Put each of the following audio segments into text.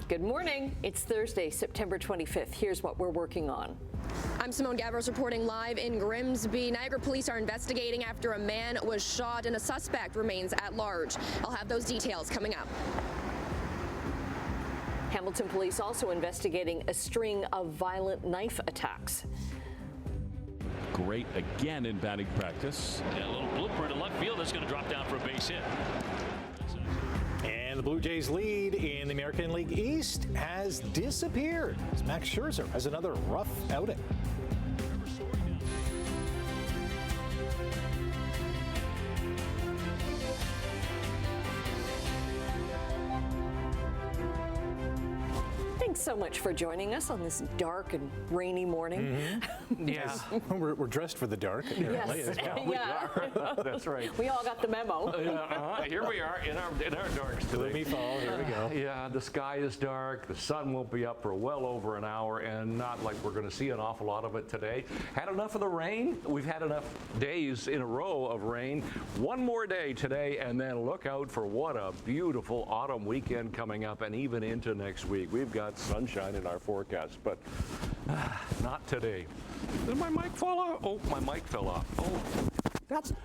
Good morning. It's Thursday, September 25th. Here's what we're working on. I'm Simone Gavros reporting live in Grimsby. Niagara police are investigating after a man was shot and a suspect remains at large. I'll have those details coming up. Hamilton police also investigating a string of violent knife attacks. Great again in batting practice. Yeah, a little blooper to left field. That's going to drop down for a base hit. And the Blue Jays' lead in the American League East has disappeared as Max Scherzer has another rough outing. Thanks so much for joining us on this dark and rainy morning. Mm-hmm. Yeah, we're dressed for the dark. Yes. We are. That's right. We all got the memo. Here we are in our darks today. Gloomy fall. Here we go. Yeah, the sky is dark. The sun won't be up for well over an hour, and not like we're going to see an awful lot of it today. Had enough of the rain. We've had enough days in a row of rain. One more day today, and then look out for what a beautiful autumn weekend coming up, and even into next week. We've got sunshine in our forecast, but not today. Did my mic fall off? Oh, my mic fell off. Oh.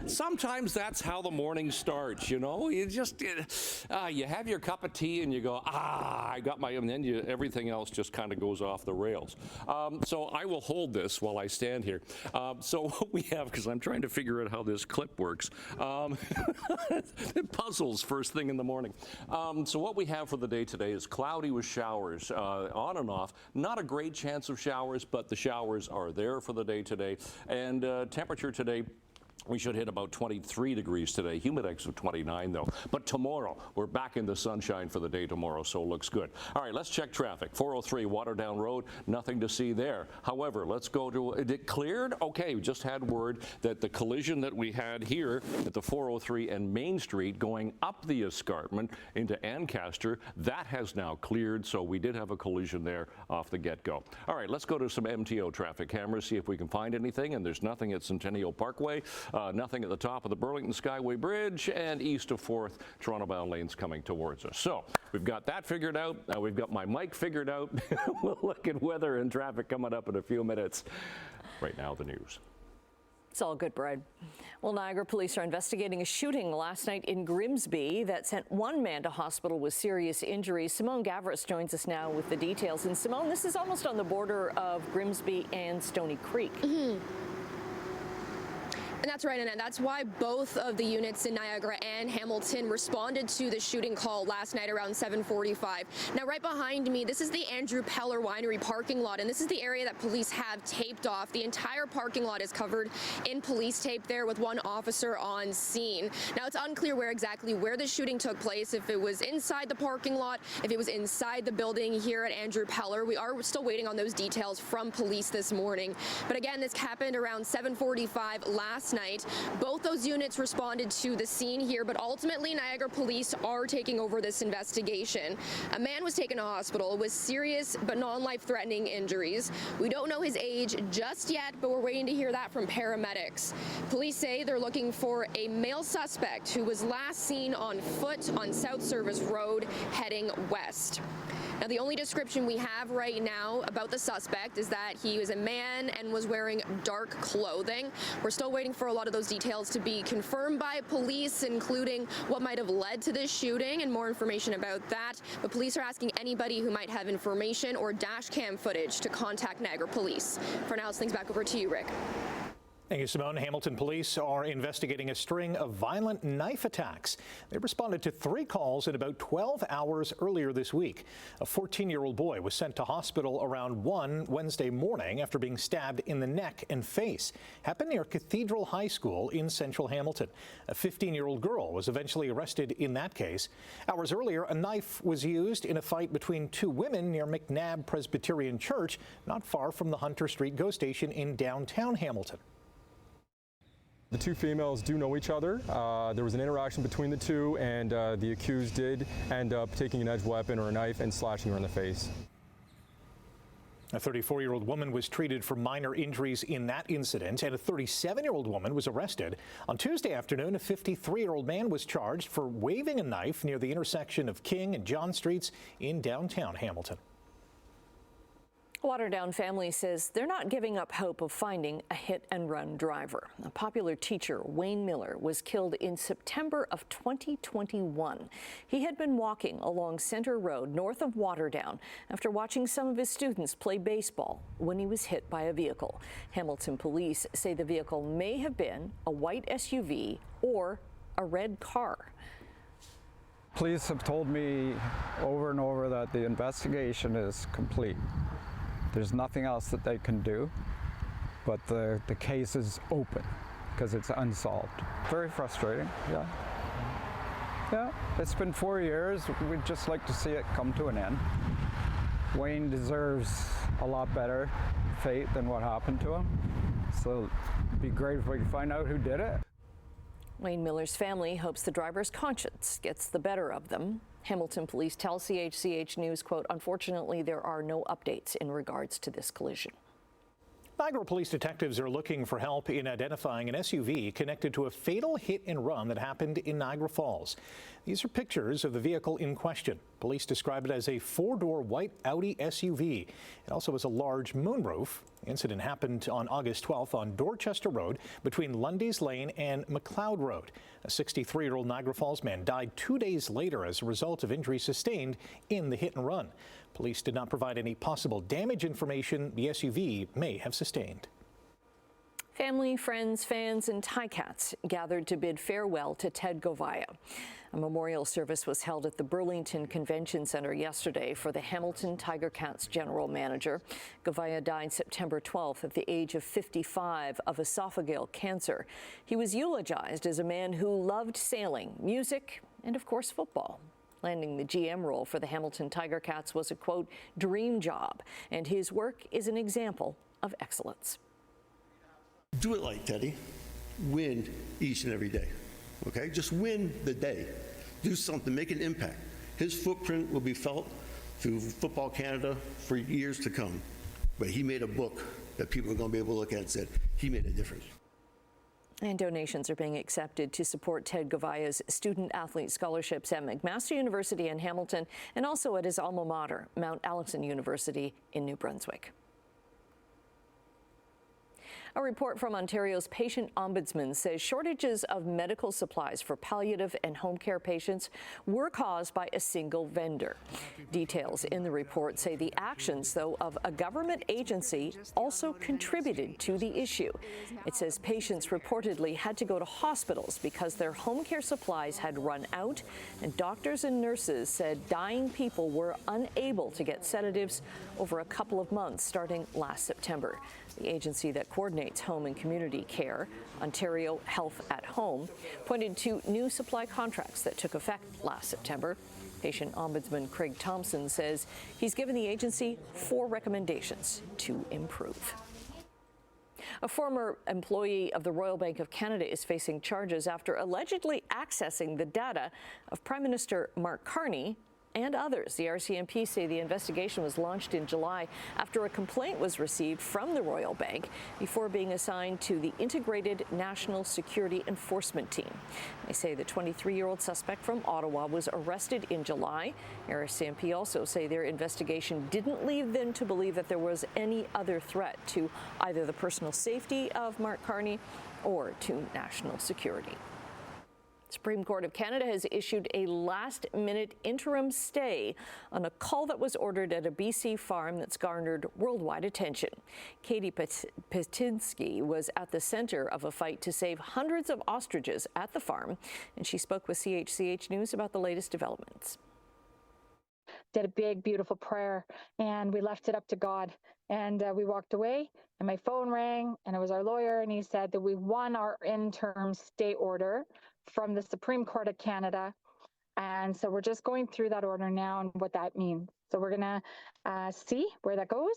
Sometimes that's how the morning starts, you know. You just you have your cup of tea and you go, I got my, and then everything else just kind of goes off the rails. So I will hold this while I stand here. So what we have, because I'm trying to figure out how this clip works, it puzzles first thing in the morning. So what we have for the day today is cloudy with showers on and off. Not a great chance of showers, but the showers are there for the day today. And temperature today, we should hit about 23 degrees today. Humidex of 29, though. But tomorrow, we're back in the sunshine for the day tomorrow, so it looks good. All right, let's check traffic. 403 Waterdown Road, nothing to see there. However, let's go to, it cleared? Okay, we just had word that the collision that we had here at the 403 and Main Street going up the escarpment into Ancaster, that has now cleared, so we did have a collision there off the get-go. All right, let's go to some MTO traffic cameras, see if we can find anything, and there's nothing at Centennial Parkway. Nothing at the top of the Burlington Skyway Bridge, and east of 4th, Toronto-bound lanes coming towards us. So we've got that figured out. We've got my mic figured out. We'll look at weather and traffic coming up in a few minutes. Right now, the news. It's all good, Brad. Well, Niagara police are investigating a shooting last night in Grimsby that sent one man to hospital with serious injuries. Simone Gavros joins us now with the details. And Simone, this is almost on the border of Grimsby and Stony Creek. Mm-hmm. And that's right, and that's why both of the units in Niagara and Hamilton responded to the shooting call last night around 7:45. Now, right behind me, this is the Andrew Peller Winery parking lot, and this is the area that police have taped off. The entire parking lot is covered in police tape there with one officer on scene. Now, it's unclear where the shooting took place, if it was inside the parking lot, if it was inside the building here at Andrew Peller. We are still waiting on those details from police this morning. But again, this happened around 7:45 last night. Both those units responded to the scene here, but ultimately Niagara police are taking over this investigation. A man was taken to hospital with serious but non-life-threatening injuries. We don't know his age just yet, but we're waiting to hear that from paramedics. Police say they're looking for a male suspect who was last seen on foot on South Service Road heading west. Now, the only description we have right now about the suspect is that he was a man and was wearing dark clothing. We're still waiting for a lot of those details to be confirmed by police, including what might have led to this shooting and more information about that. But police are asking anybody who might have information or dash cam footage to contact Niagara police. For now, it's things back over to you, Rick. Thank you, Simone. Hamilton police are investigating a string of violent knife attacks. They responded to 3 calls in about 12 hours earlier this week. A 14-year-old boy was sent to hospital around 1 Wednesday morning after being stabbed in the neck and face. Happened near Cathedral High School in central Hamilton. A 15-year-old girl was eventually arrested in that case. Hours earlier, a knife was used in a fight between 2 women near McNabb Presbyterian Church, not far from the Hunter Street GO station in downtown Hamilton. The 2 females do know each other. There was an interaction between the 2, and the accused did end up taking an edged weapon or a knife and slashing her in the face. A 34-year-old woman was treated for minor injuries in that incident, and a 37-year-old woman was arrested. On Tuesday afternoon, a 53-year-old man was charged for waving a knife near the intersection of King and John Streets in downtown Hamilton. A Waterdown family says they're not giving up hope of finding a hit-and-run driver. A popular teacher, Wayne Miller, was killed in September of 2021. He had been walking along Center Road north of Waterdown after watching some of his students play baseball when he was hit by a vehicle. Hamilton police say the vehicle may have been a white SUV or a red car. Police have told me over and over that the investigation is complete. There's nothing else that they can do, but the case is open because it's unsolved. Very frustrating, yeah. Yeah, it's been 4 years. We'd just like to see it come to an end. Wayne deserves a lot better fate than what happened to him. So it'd be great if we could find out who did it. Wayne Miller's family hopes the driver's conscience gets the better of them. Hamilton police tell CHCH News, quote, "Unfortunately, there are no updates in regards to this collision." Niagara police detectives are looking for help in identifying an SUV connected to a fatal hit and run that happened in Niagara Falls. These are pictures of the vehicle in question. Police describe it as a four-door white Audi SUV. It also has a large moonroof. The incident happened on August 12th on Dorchester Road between Lundy's Lane and McLeod Road. A 63-year-old Niagara Falls man died 2 days later as a result of injuries sustained in the hit and run. Police did not provide any possible damage information the SUV may have sustained. Family, friends, fans, and Ticats gathered to bid farewell to Ted Govaya. A memorial service was held at the Burlington Convention Center yesterday for the Hamilton Tiger Cats general manager. Govaya died September 12th at the age of 55 of esophageal cancer. He was eulogized as a man who loved sailing, music, and of course football. Landing the GM role for the Hamilton Tiger Cats was a, quote, dream job, and his work is an example of excellence. Do it like Teddy. Win each and every day. Okay? Just win the day. Do something, make an impact. His footprint will be felt through Football Canada for years to come. But he made a book that people are going to be able to look at and said, he made a difference. And donations are being accepted to support Ted Govaya's student-athlete scholarships at McMaster University in Hamilton and also at his alma mater, Mount Allison University in New Brunswick. A report from Ontario's patient ombudsman says shortages of medical supplies for palliative and home care patients were caused by a single vendor. Details in the report say the actions, though, of a government agency also contributed to the issue. It says patients reportedly had to go to hospitals because their home care supplies had run out, and doctors and nurses said dying people were unable to get sedatives over a couple of months starting last September. The agency that coordinates home and community care, Ontario Health at Home, pointed to new supply contracts that took effect last September. Patient Ombudsman Craig Thompson says he's given the agency 4 recommendations to improve. A former employee of the Royal Bank of Canada is facing charges after allegedly accessing the data of Prime Minister Mark Carney and others. The RCMP say the investigation was launched in July after a complaint was received from the Royal Bank before being assigned to the Integrated National Security Enforcement Team. They say the 23-year-old suspect from Ottawa was arrested in July. RCMP also say their investigation didn't lead them to believe that there was any other threat to either the personal safety of Mark Carney or to national security. Supreme Court of Canada has issued a last-minute interim stay on a call that was ordered at a BC farm that's garnered worldwide attention. Katie Patinsky was at the center of a fight to save hundreds of ostriches at the farm, and she spoke with CHCH News about the latest developments. Did a big, beautiful prayer, and we left it up to God. And we walked away, and my phone rang, and it was our lawyer, and he said that we won our interim stay order from the Supreme Court of Canada. And so we're just going through that order now and what that means. So we're going to see where that goes.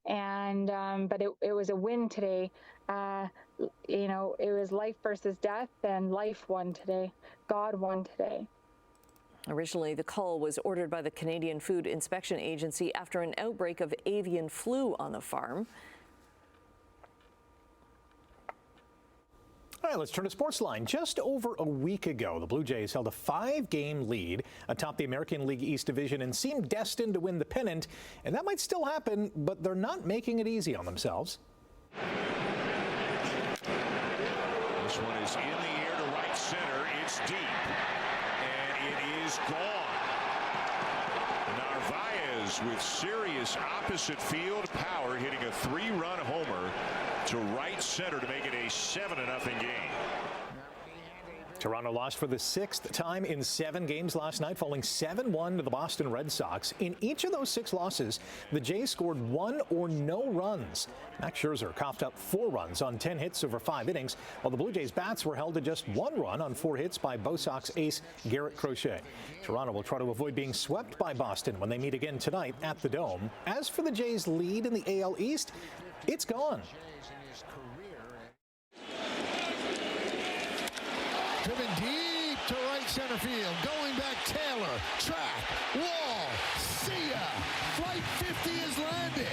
And but it was a win today. You know, it was life versus death, and life won today. God won today. Originally, the cull was ordered by the Canadian Food Inspection Agency after an outbreak of avian flu on the farm. All right, let's turn to Sportsline. Just over a week ago, the Blue Jays held a 5-game lead atop the American League East Division and seemed destined to win the pennant. And that might still happen, but they're not making it easy on themselves. This one is in the air to right center. It's deep, and it is gone. Narvaez with serious opposite field power, hitting a 3-run homer to right center to make it a 7-0 game. Toronto lost for the 6th time in 7 games last night, falling 7-1 to the Boston Red Sox. In each of those 6 losses, the Jays scored 1 or no runs. Max Scherzer coughed up 4 runs on 10 hits over 5 innings, while the Blue Jays bats were held to just 1 run on 4 hits by Bo Sox ace Garrett Crochet. Toronto will try to avoid being swept by Boston when they meet again tonight at the Dome. As for the Jays' lead in the AL East, it's gone. Driven deep to right center field. Going back, Taylor. Track. Wall. See ya. Flight 50 is landed.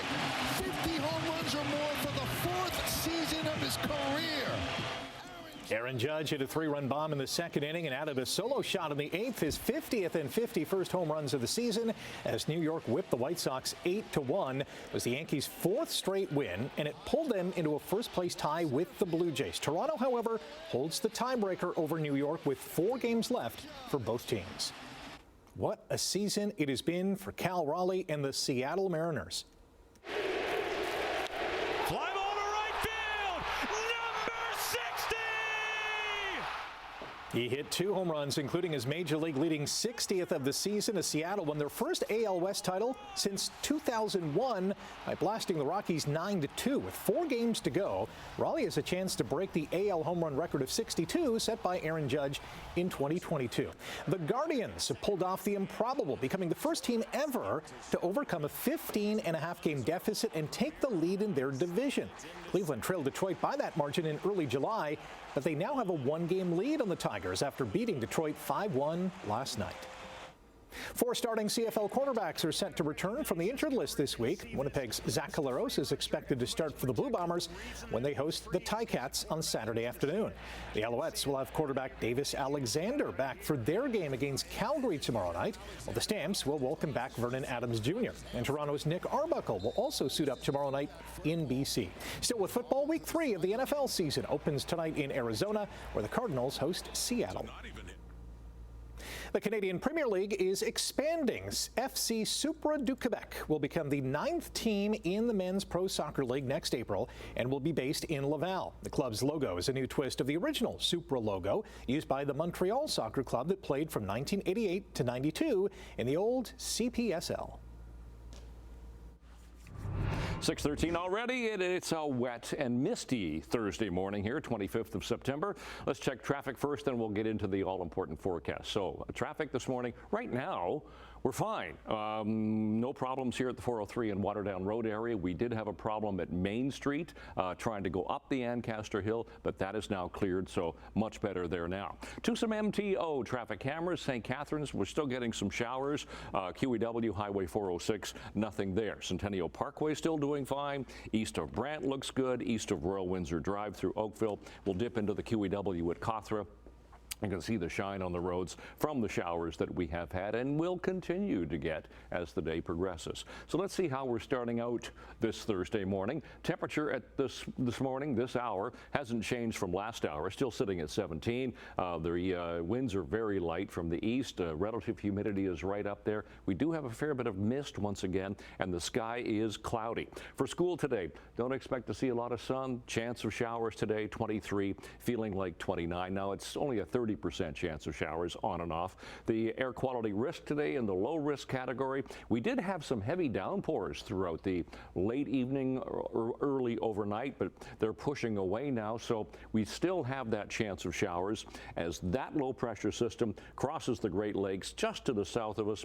50 home runs or more for the 4th season of his career. Aaron Judge hit a 3-run bomb in the 2nd inning and added a solo shot in the 8th, his 50th and 51st home runs of the season, as New York whipped the White Sox 8-1. It was the Yankees' 4th straight win, and it pulled them into a first-place tie with the Blue Jays. Toronto, however, holds the tiebreaker over New York with 4 games left for both teams. What a season it has been for Cal Raleigh and the Seattle Mariners. He hit 2 home runs, including his major league leading 60th of the season as Seattle won their first AL West title since 2001 by blasting the Rockies 9-2 with 4 games to go. Raleigh has a chance to break the AL home run record of 62 set by Aaron Judge in 2022. The Guardians have pulled off the improbable, becoming the first team ever to overcome a 15.5 game deficit and take the lead in their division. Cleveland trailed Detroit by that margin in early July, but they now have a 1-game lead on the Tigers after beating Detroit 5-1 last night. 4 starting CFL quarterbacks are set to return from the injured list this week. Winnipeg's Zach Collaros is expected to start for the Blue Bombers when they host the Ticats on Saturday afternoon. The Alouettes will have quarterback Davis Alexander back for their game against Calgary tomorrow night, while the Stamps will welcome back Vernon Adams Jr. And Toronto's Nick Arbuckle will also suit up tomorrow night in BC. Still with football, week 3 of the NFL season opens tonight in Arizona, where the Cardinals host Seattle. The Canadian Premier League is expanding. FC Supra du Quebec will become the 9th team in the Men's Pro Soccer League next April and will be based in Laval. The club's logo is a new twist of the original Supra logo used by the Montreal Soccer Club that played from 1988 to 92 in the old CPSL. 6:13 already. It's a wet and misty Thursday morning here, 25th of September. Let's check traffic first, then we'll get into the all-important forecast. So traffic this morning, right now, we're fine. No problems here at the 403 and Waterdown Road area. We did have a problem at Main Street trying to go up the Ancaster Hill, but that is now cleared, so much better there now. To some MTO traffic cameras, St. Catharines, we're still getting some showers. QEW Highway 406, nothing there. Centennial Parkway still doing fine. East of Brant looks good. East of Royal Windsor Drive through Oakville. We'll dip into the QEW at Cawthra. You can see the shine on the roads from the showers that we have had and will continue to get as the day progresses. So let's see how we're starting out this Thursday morning. Temperature at this morning, this hour, hasn't changed from last hour, still sitting at 17. The winds are very light from the east. Relative humidity is right up there. We do have a fair bit of mist once again, and the sky is cloudy. For school today, don't expect to see a lot of sun. Chance of showers today, 23, feeling like 29. Now it's only a 30% chance of showers on and off. The air quality risk today in the low risk category. We did have some heavy downpours throughout the late evening or early overnight, but they're pushing away now, so we still have that chance of showers as that low pressure system crosses the Great Lakes just to the south of us.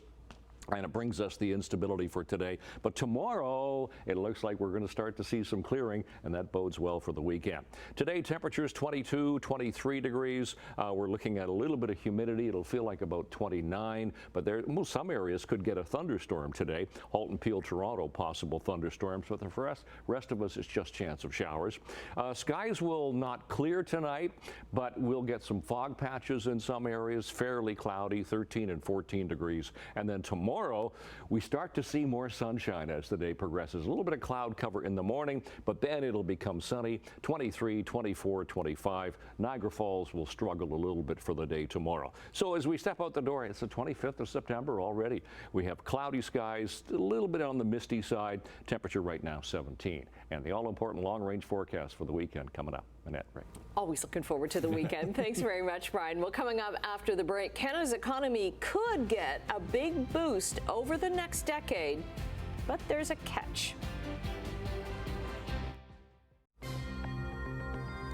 And it brings us the instability for today. But tomorrow, it looks like we're going to start to see some clearing, and that bodes well for the weekend. Today, temperatures 22, 23 degrees. We're looking at a little bit of humidity. It'll feel like about 29, but some areas could get a thunderstorm today. Halton, Peel, Toronto, possible thunderstorms. But the rest of us, it's just chance of showers. Skies will not clear tonight, but we'll get some fog patches in some areas, fairly cloudy, 13 and 14 degrees. And then tomorrow, we start to see more sunshine as the day progresses. A little bit of cloud cover in the morning, but then it'll become sunny, 23, 24, 25. Niagara Falls will struggle a little bit for the day tomorrow. So as we step out the door, it's the 25th of September already. We have cloudy skies, a little bit on the misty side. Temperature right now 17. And the all-important long-range forecast for the weekend coming up. Annette, right? Always looking forward to the weekend. Thanks very much, Brian. Well, coming up after the break, Canada's economy could get a big boost over the next decade, but there's a catch.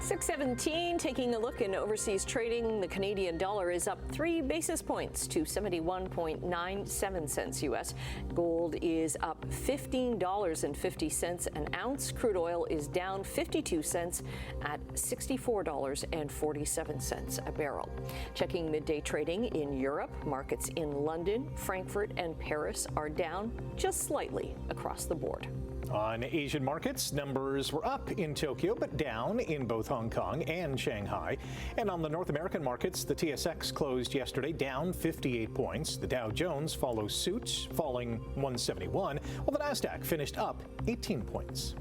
6:17, taking a look in overseas trading, the Canadian dollar is up 3 basis points to 71.97 cents U.S. Gold is up $15.50 an ounce. Crude oil is down 52 cents at $64.47 a barrel. Checking midday trading in Europe, markets in London, Frankfurt, and Paris are down just slightly across the board. On Asian markets, numbers were up in Tokyo, but down in both Hong Kong and Shanghai. And on the North American markets, the TSX closed yesterday down 58 points. The Dow Jones follows suit, falling 171, while the Nasdaq finished up 18 points.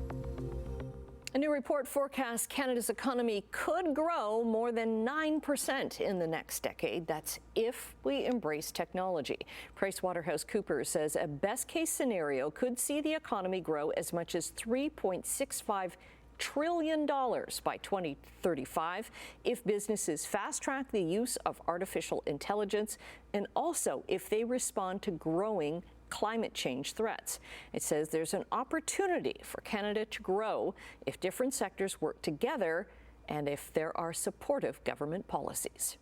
A new report forecasts Canada's economy could grow more than 9% in the next decade. That's if we embrace technology. PricewaterhouseCoopers says a best-case scenario could see the economy grow as much as $3.65 trillion by 2035 if businesses fast-track the use of artificial intelligence and also if they respond to growing climate change threats. It says there's an opportunity for Canada to grow if different sectors work together and if there are supportive government policies.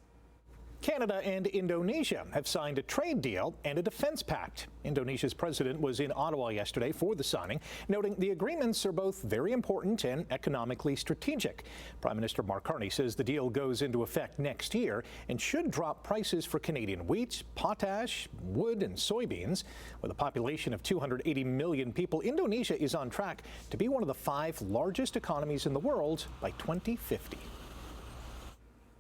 Canada and Indonesia have signed a trade deal and a defense pact. Indonesia's president was in Ottawa yesterday for the signing, noting the agreements are both very important and economically strategic. Prime Minister Mark Carney says the deal goes into effect next year and should drop prices for Canadian wheat, potash, wood, and soybeans. With a population of 280 million people, Indonesia is on track to be one of the 5 largest economies in the world by 2050.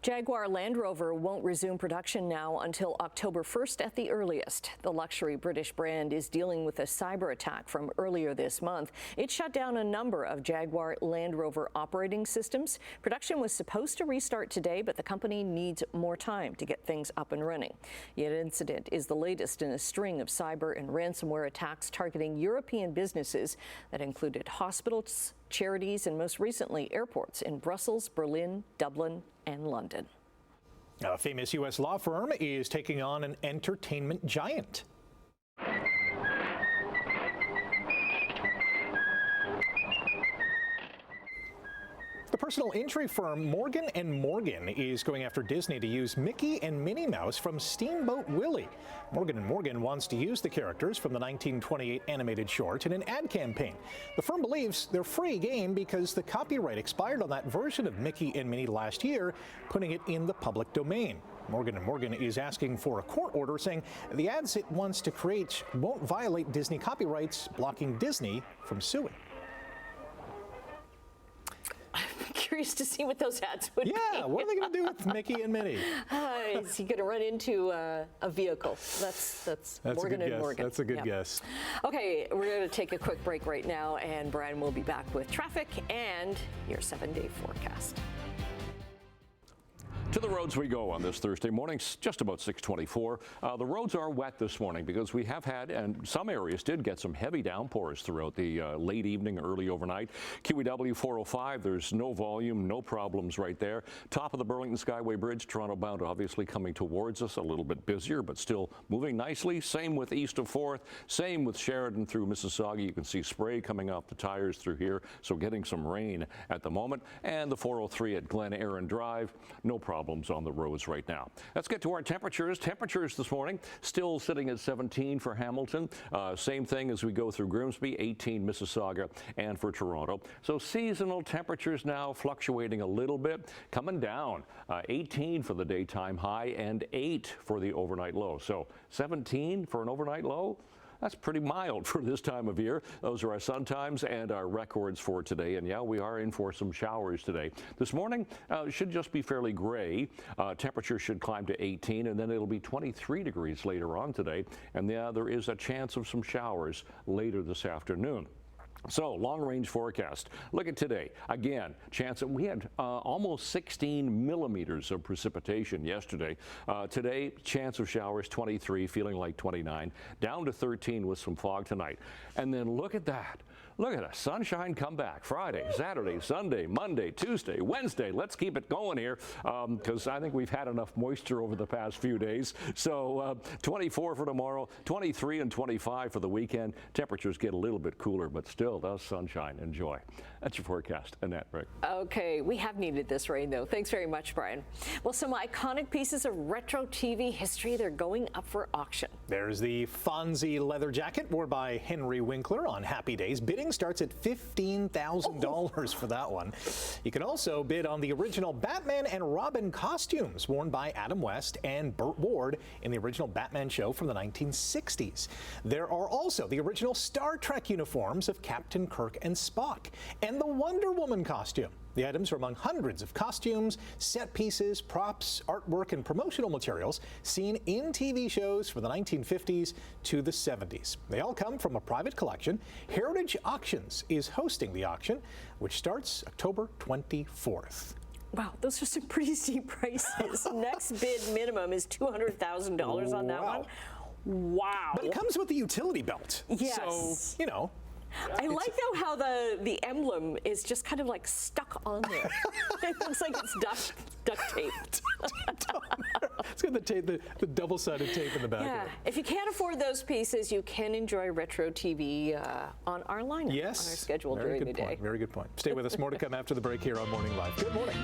Jaguar Land Rover won't resume production now until October 1st at the earliest. The luxury British brand is dealing with a cyber attack from earlier this month. It shut down a number of Jaguar Land Rover operating systems. Production was supposed to restart today, but the company needs more time to get things up and running. The incident is the latest in a string of cyber and ransomware attacks targeting European businesses that included hospitals, charities, and most recently airports in Brussels, Berlin, Dublin, and London. A famous U.S. law firm is taking on an entertainment giant. The personal injury firm Morgan & Morgan is going after Disney to use Mickey and Minnie Mouse from Steamboat Willie. Morgan & Morgan wants to use the characters from the 1928 animated short in an ad campaign. The firm believes they're free game because the copyright expired on that version of Mickey and Minnie last year, putting it in the public domain. Morgan & Morgan is asking for a court order saying the ads it wants to create won't violate Disney copyrights, blocking Disney from suing. I'm curious to see what those ads would be. Yeah, what are they going to do with Mickey and Minnie? Is he going to run into a vehicle? That's Morgan & Morgan. That's a good guess. Okay, we're going to take a quick break right now, and Brian will be back with traffic and your 7-day forecast. To the roads we go on this Thursday morning, just about 6:24. The roads are wet this morning because we have had, and some areas did get some heavy downpours throughout the late evening, early overnight. QEW 405, there's no volume, no problems right there. Top of the Burlington Skyway Bridge, Toronto bound, obviously coming towards us, a little bit busier, but still moving nicely. Same with east of 4th, same with Sheridan through Mississauga. You can see spray coming off the tires through here, so getting some rain at the moment. And the 403 at Glen Erin Drive, no problem problems on the roads right now. Let's get to our temperatures. Temperatures this morning still sitting at 17 for Hamilton. Same thing as we go through Grimsby, 18 Mississauga, and for Toronto. So seasonal temperatures now fluctuating a little bit, coming down. 18 for the daytime high and 8 for the overnight low. So 17 for an overnight low. That's pretty mild for this time of year. Those are our sun times and our records for today. And yeah, we are in for some showers today. This morning should just be fairly gray. Temperature should climb to 18, and then it'll be 23 degrees later on today. And yeah, there is a chance of some showers later this afternoon. So, long-range forecast. Look at today. Again, chance that we had almost 16 millimeters of precipitation yesterday. Today, chance of showers 23, feeling like 29, down to 13 with some fog tonight. And then look at that. Look at the sunshine come back. Friday, Saturday, Sunday, Monday, Tuesday, Wednesday. Let's keep it going here because I think we've had enough moisture over the past few days. So 24 for tomorrow, 23 and 25 for the weekend. Temperatures get a little bit cooler, but still, that's sunshine. Enjoy. That's your forecast. Annette, Rick. Okay, we have needed this rain, though. Thanks very much, Brian. Well, some iconic pieces of retro TV history, they're going up for auction. There's the Fonzie leather jacket worn by Henry Winkler on Happy Days. Bidding starts at $15,000 for that one. You can also bid on the original Batman and Robin costumes worn by Adam West and Burt Ward in the original Batman show from the 1960s. There are also the original Star Trek uniforms of Captain Kirk and Spock, and the Wonder Woman costume. The items are among hundreds of costumes, set pieces, props, artwork, and promotional materials seen in TV shows from the 1950s to the 70s. They all come from a private collection. Heritage Auctions is hosting the auction, which starts October 24th. Wow, those are some pretty steep prices. Next bid minimum is $200,000 on that one. Wow. But it comes with the utility belt. Yes. So, you know. I like though how the emblem is just kind of like stuck on there. It looks like it's duct taped. It's got the tape, the double-sided tape in the back. Yeah. Of it. If you can't afford those pieces, you can enjoy retro TV on our lineup, yes. on our schedule Very during good the point. day. Very good point. Stay with us. More to come after the break here on Morning Live. Good morning.